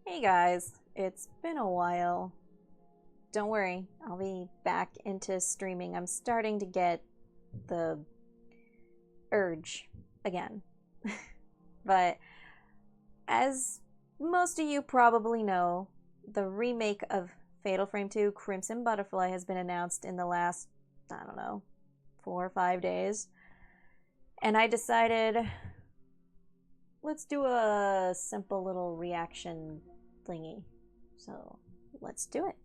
Hey guys, it's been a while. Don't worry, I'll be back into streaming. I'm starting to get the urge again. But as most of you probably know, the remake of Fatal Frame 2 Crimson Butterfly has been announced in the last, I don't know, 4 or 5 days. And I decided, let's do a simple little reaction thingy. So let's do it.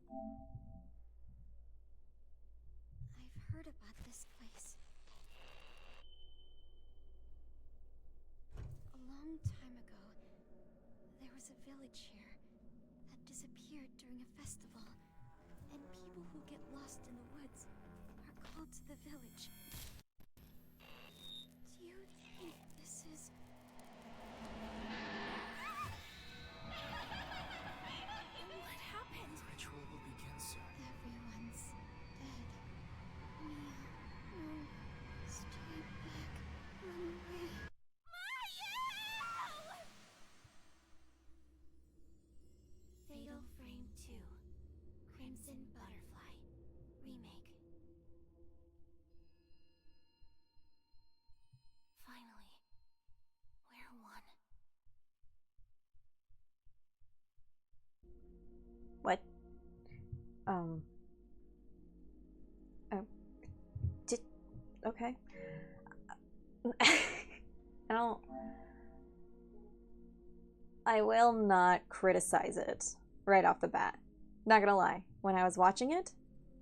I've heard about this place. A long time ago, there was a village here that disappeared during a festival. And people who get lost in the woods are called to the village. Do you think this is... What happened? The ritual will begin soon. Everyone's dead. Mia, no. Stay back. Run away. Fatal Frame 2 Crimson Butterfly Remake. Finally, we're one. What? Um. Oh. Did. Okay. I don't. I will not criticize it right off the bat. Not gonna lie. When I was watching it,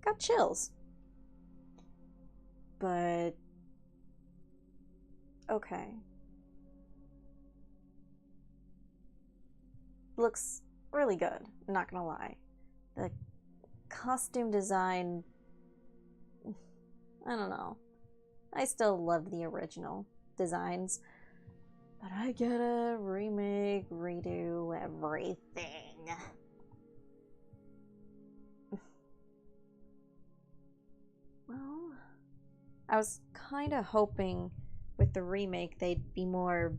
got chills. But. Okay. Looks really good. Not gonna lie. The costume design. I don't know. I still love the original designs. But I gotta remake, redo everything. Well, I was kind of hoping with the remake they'd be more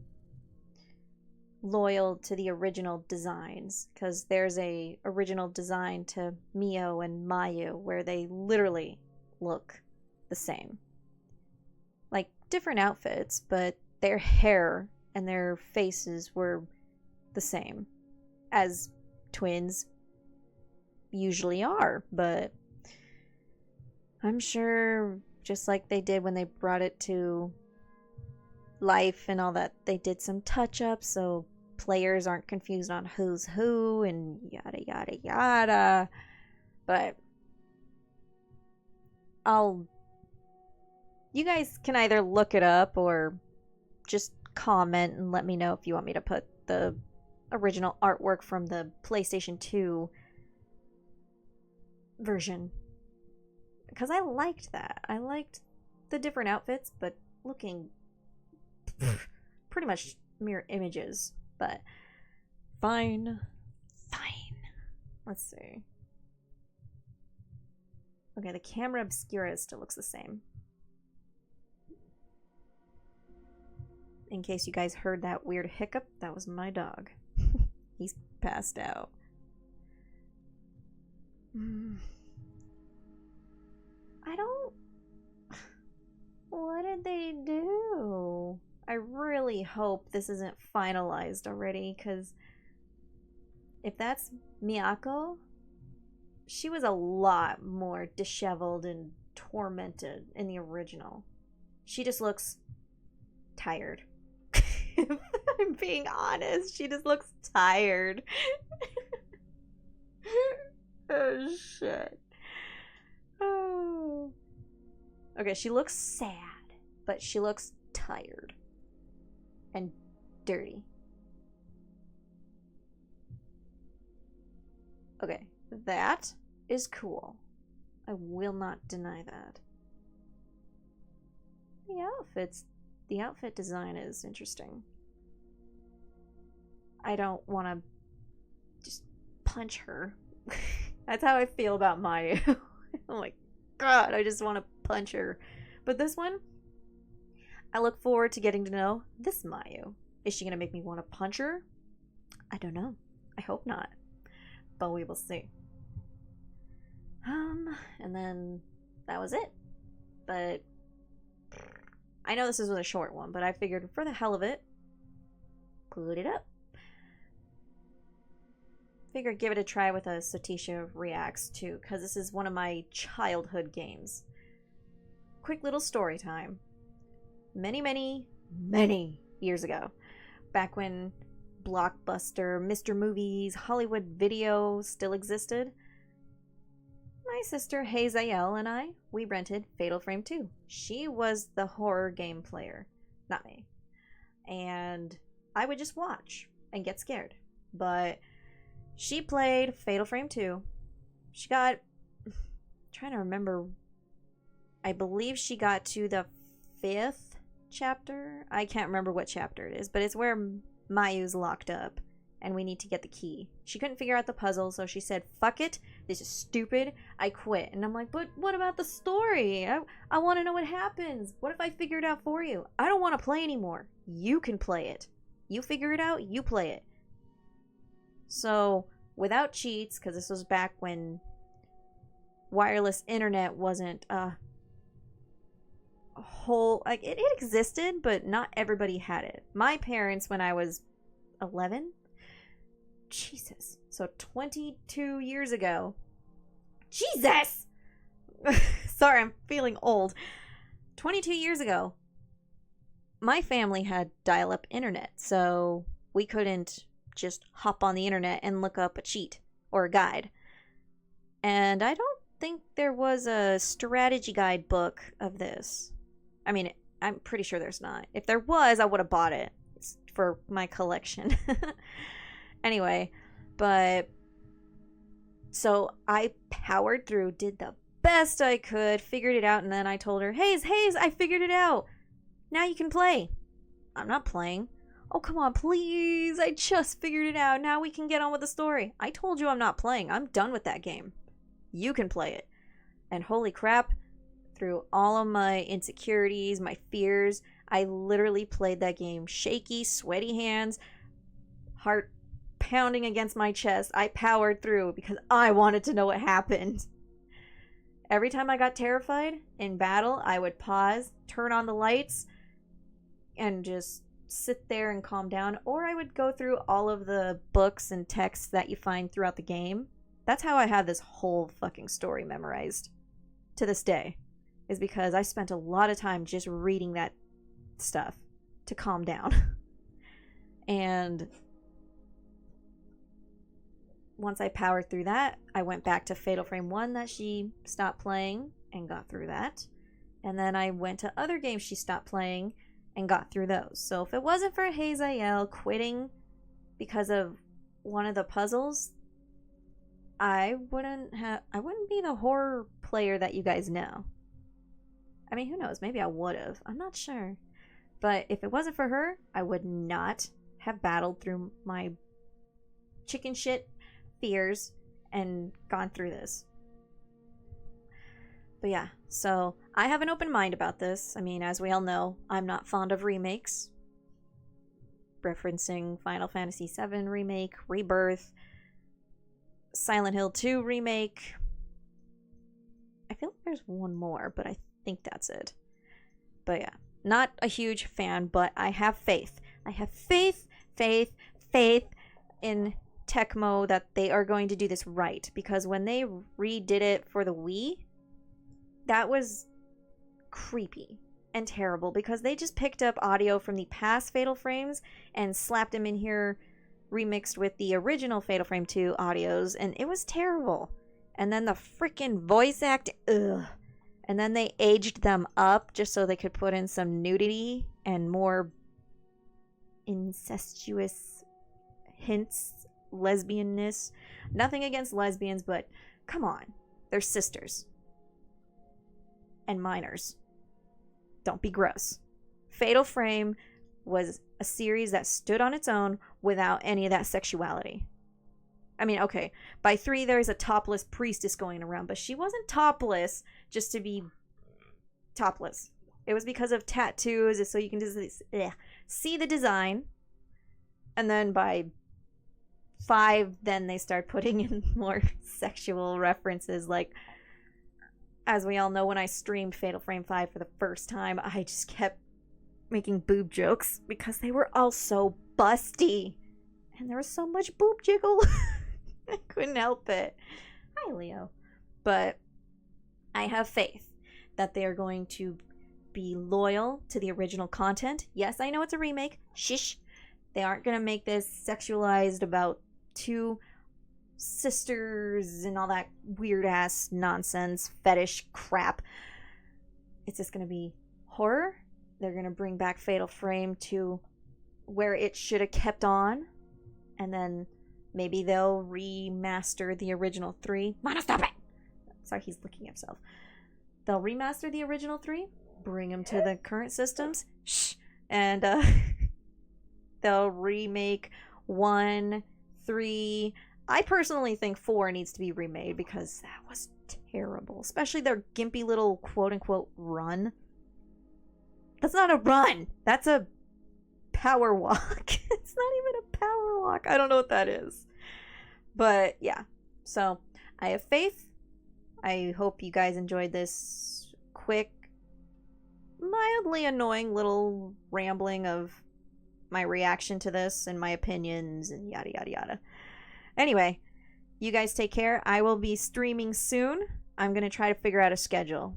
loyal to the original designs, because there's a original design to Mio and Mayu where they literally look the same. Like different outfits, but their hair and their faces were the same, as twins usually are. But I'm sure, just like they did when they brought it to life and all that, they did some touch ups so players aren't confused on who's who and yada yada yada. But you guys can either look it up or just comment and let me know if you want me to put the original artwork from the PlayStation 2 version, because I liked that. I liked the different outfits, but looking pretty much mirror images. But fine. Let's see. Okay, the camera obscura still looks the same. In case you guys heard that weird hiccup, that was my dog. He's passed out. I don't... What did they do? I really hope this isn't finalized already, because if that's Miyako, she was a lot more disheveled and tormented in the original. She just looks tired. If I'm being honest, she just looks tired. Oh shit. Oh. Okay, she looks sad, but she looks tired and dirty. Okay, that is cool. I will not deny that. The outfit design is interesting. I don't want to just punch her. That's how I feel about Mayu. Oh my god, I just want to punch her. But this one, I look forward to getting to know this Mayu. Is she going to make me want to punch her? I don't know. I hope not, but we will see. And then that was it. But I know this is a short one, but I figured for the hell of it, put it up. Figured give it a try with a Sotisha Reacts too, because this is one of my childhood games. Quick little story time. Many, many, many years ago, back when Blockbuster, Mr. Movies, Hollywood Video still existed, my sister Hazael and I, we rented Fatal Frame 2. She was the horror game player, not me. And I would just watch and get scared. But she played Fatal Frame 2. She got, I'm trying to remember, I believe she got to the 5th chapter. I can't remember what chapter it is, but it's where Mayu's locked up and we need to get the key. She couldn't figure out the puzzle, so she said, fuck it, this is stupid, I quit. And I'm like, but what about the story? I want to know what happens. What if I figure it out for you? I don't want to play anymore. You can play it. You figure it out, you play it. So, without cheats, because this was back when wireless internet wasn't a whole, like, it existed, but not everybody had it. My parents, when I was 11, Jesus, so 22 years ago, Jesus! Sorry, I'm feeling old. 22 years ago, my family had dial-up internet, so we couldn't just hop on the internet and look up a cheat or a guide. And I don't think there was a strategy guide book of this. I mean, I'm pretty sure there's not. If there was, I would have bought it for my collection. Anyway, but so I powered through, did the best I could, figured it out, and then I told her, Hayes, I figured it out. Now you can play. I'm not playing. Oh, come on, please. I just figured it out. Now we can get on with the story. I told you I'm not playing. I'm done with that game. You can play it. And holy crap, through all of my insecurities, my fears, I literally played that game. Shaky, sweaty hands, heart pounding against my chest. I powered through because I wanted to know what happened. Every time I got terrified in battle, I would pause, turn on the lights, and just sit there and calm down. Or I would go through all of the books and texts that you find throughout the game. That's how I have this whole fucking story memorized to this day, is because I spent a lot of time just reading that stuff to calm down. And once I powered through that, I went back to Fatal Frame 1 that she stopped playing and got through that. And then I went to other games she stopped playing and got through those. So if it wasn't for Hazael quitting because of one of the puzzles, I wouldn't be the horror player that you guys know. I mean, who knows? Maybe I would have. I'm not sure. But if it wasn't for her, I would not have battled through my chicken shit fears and gone through this. But yeah, so I have an open mind about this. I mean, as we all know, I'm not fond of remakes. Referencing Final Fantasy VII Remake, Rebirth, Silent Hill 2 Remake. I feel like there's one more, but I think that's it. But yeah, not a huge fan, but I have faith. I have faith in Tecmo that they are going to do this right. Because when they redid it for the Wii, that was creepy and terrible because they just picked up audio from the past Fatal Frames and slapped them in here remixed with the original Fatal Frame 2 audios, and it was terrible. And then the freaking voice act, ugh. And then they aged them up just so they could put in some nudity and more incestuous hints, lesbianness. Nothing against lesbians, but come on. They're sisters. And minors. Don't be gross. Fatal Frame was a series that stood on its own without any of that sexuality. I mean, okay, by 3 there's a topless priestess going around, but she wasn't topless just to be topless. It was because of tattoos, so you can just see the design. And then by 5, then they start putting in more sexual references. Like, as we all know, when I streamed Fatal Frame 5 for the first time, I just kept making boob jokes because they were all so busty. And there was so much boob jiggle. I couldn't help it. Hi, Leo. But I have faith that they are going to be loyal to the original content. Yes, I know it's a remake. Shish. They aren't going to make this sexualized about 2 sisters and all that weird ass nonsense fetish crap. It's just going to be horror. They're going to bring back Fatal Frame to where it should have kept on. And then maybe they'll remaster the original 3. Mono, stop it! Sorry, he's looking at himself. They'll remaster the original 3, bring them to the current systems. Shh! And they'll remake 1, 3. I personally think 4 needs to be remade because that was terrible. Especially their gimpy little quote-unquote run. That's not a run! That's a power walk. It's not even a power walk. I don't know what that is. But yeah. So, I have faith. I hope you guys enjoyed this quick, mildly annoying little rambling of my reaction to this and my opinions and yada yada yada. Anyway, you guys take care. I will be streaming soon. I'm going to try to figure out a schedule.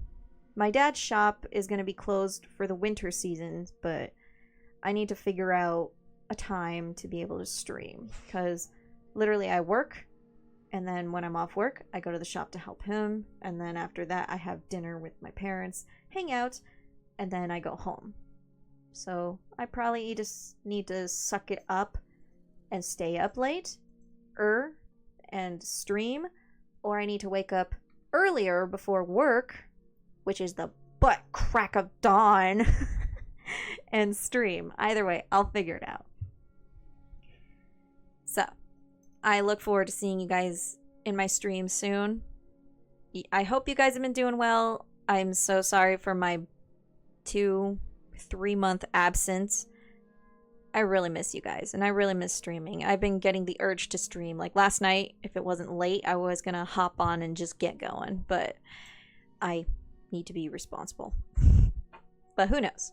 My dad's shop is going to be closed for the winter season, but I need to figure out a time to be able to stream. Because literally I work, and then when I'm off work, I go to the shop to help him. And then after that, I have dinner with my parents, hang out, and then I go home. So I probably just need to suck it up and stay up late and stream, or I need to wake up earlier before work, which is the butt crack of dawn, and stream. Either way, I'll figure it out. So, I look forward to seeing you guys in my stream soon. I hope you guys have been doing well. I'm so sorry for my 2-3 month absence. I really miss you guys, and I really miss streaming. I've been getting the urge to stream. Like last night, if it wasn't late, I was gonna hop on and just get going, but I need to be responsible. But who knows?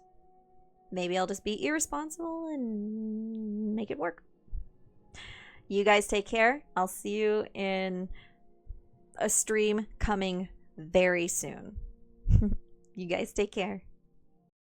Maybe I'll just be irresponsible and make it work. You guys take care. I'll see you in a stream coming very soon. You guys take care.